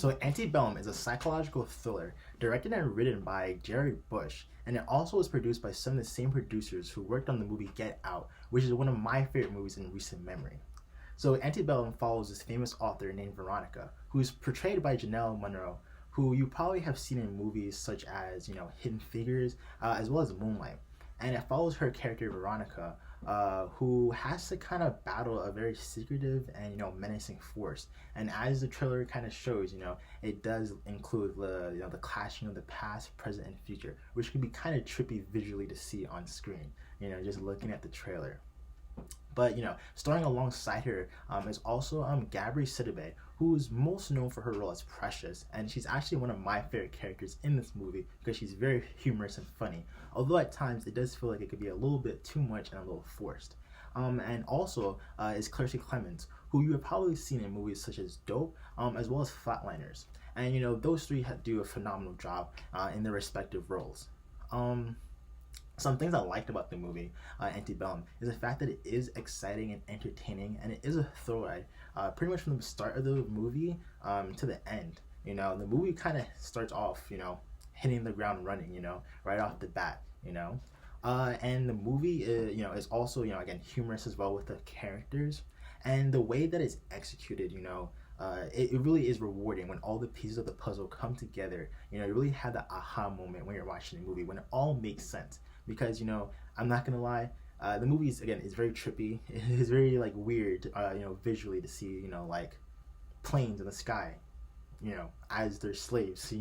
So Antebellum is a psychological thriller directed and written by Gerard Bush, and it also was produced by some of the same producers who worked on the movie Get Out, which is one of my favorite movies in recent memory. So Antebellum follows this famous author named Veronica, who is portrayed by Janelle Monroe, who you probably have seen in movies such as, Hidden Figures, as well as Moonlight. And it follows her character Veronica, who has to kind of battle a very secretive and menacing force. And as the trailer kind of shows, it does include the clashing of the past, present, and future, which can be kind of trippy visually to see on screen. Just looking at the trailer. But starring alongside her is also Gabri Sidibe, who is most known for her role as Precious, and she's actually one of my favorite characters in this movie because she's very humorous and funny. Although at times it does feel like it could be a little bit too much and a little forced. And also is Claire Clemens, who you have probably seen in movies such as Dope, as well as Flatliners. And those three do a phenomenal job in their respective roles. Some things I liked about the movie, Antebellum, is the fact that it is exciting and entertaining, and it is a thrill ride, pretty much from the start of the movie to the end. The movie kind of starts off, hitting the ground running, right off the bat, and the movie, is also, again, humorous as well with the characters, and the way that it's executed, it really is rewarding when all the pieces of the puzzle come together. You really have that aha moment when you're watching the movie, when it all makes sense. Because I'm not gonna lie, the movie is very trippy. It's very weird, visually to see like planes in the sky, as their slaves,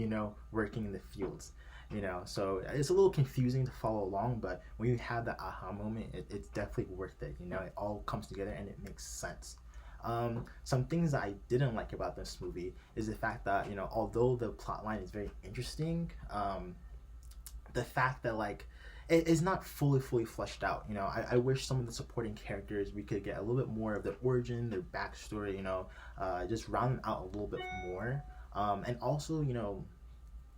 working in the fields, So it's a little confusing to follow along, but when you have that aha moment, it's definitely worth it. It all comes together and it makes sense. Some things that I didn't like about this movie is the fact that although the plot line is very interesting, the fact that it is not fully fleshed out. I wish some of the supporting characters, we could get a little bit more of their origin, their backstory, just round them out a little bit more. And also,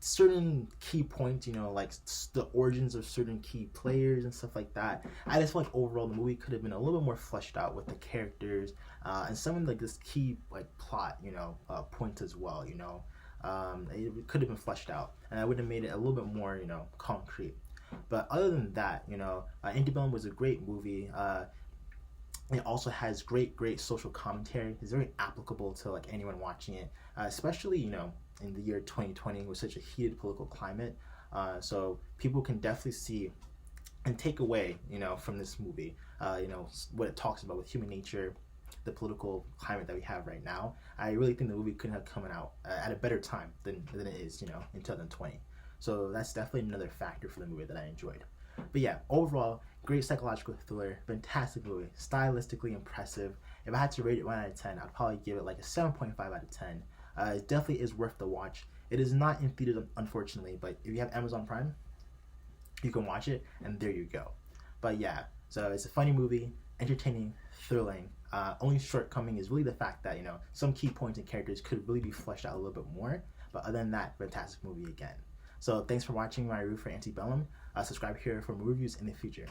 certain key points, the origins of certain key players and stuff like that. I just feel like overall the movie could have been a little bit more fleshed out with the characters, and some of this key plot, points as well. It could have been fleshed out, and I would have made it a little bit more, concrete. But other than that, Antebellum was a great movie. It also has great social commentary. It's very applicable to anyone watching it, especially in the year 2020 with such a heated political climate. So people can definitely see and take away, from this movie, what it talks about with human nature, the political climate that we have right now. I really think the movie couldn't have come out at a better time than it is, in 2020. So that's definitely another factor for the movie that I enjoyed. But yeah, overall, great psychological thriller, fantastic movie, stylistically impressive. If I had to rate it 1 out of 10, I'd probably give it a 7.5 out of 10. It definitely is worth the watch. It is not in theaters, unfortunately, but if you have Amazon Prime, you can watch it, and there you go. But yeah, so it's a funny movie, entertaining, thrilling. Only shortcoming is really the fact that, some key points and characters could really be fleshed out a little bit more. But other than that, fantastic movie again. So thanks for watching my review for Antebellum. Subscribe here for more reviews in the future.